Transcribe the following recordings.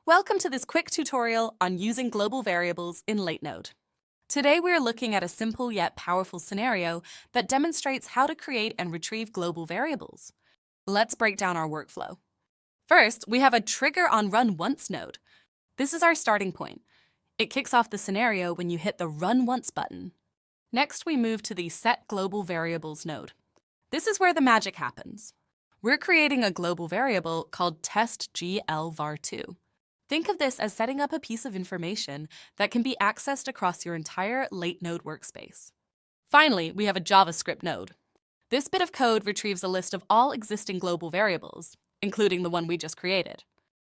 Welcome to this quick tutorial on using global variables in Latenode. Today we're looking at a simple yet powerful scenario that demonstrates how to create and retrieve global variables. Let's break down our workflow. First, we have a trigger on Run Once node. This is our starting point. It kicks off the scenario when you hit the Run Once button. Next, we move to the SetGlobalVariables node. This is where the magic happens. We're creating a global variable called testglvar2. Think of this as setting up a piece of information that can be accessed across your entire Latenode workspace. Finally, we have a JavaScript node. This bit of code retrieves a list of all existing global variables, including the one we just created.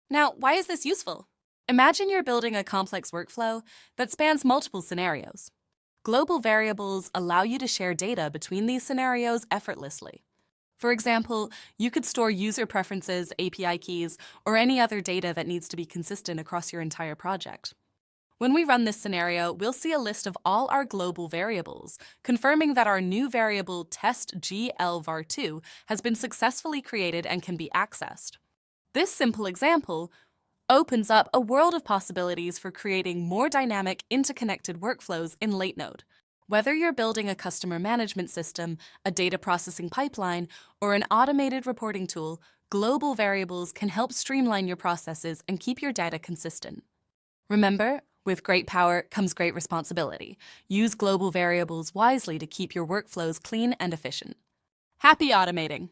Now, why is this useful? Imagine you're building a complex workflow that spans multiple scenarios. Global variables allow you to share data between these scenarios effortlessly. For example, you could store user preferences, API keys, or any other data that needs to be consistent across your entire project. When we run this scenario, we'll see a list of all our global variables, confirming that our new variable testglvar2 has been successfully created and can be accessed. This simple example opens up a world of possibilities for creating more dynamic, interconnected workflows in Latenode. Whether you're building a customer management system, a data processing pipeline, or an automated reporting tool, global variables can help streamline your processes and keep your data consistent. Remember, with great power comes great responsibility. Use global variables wisely to keep your workflows clean and efficient. Happy automating!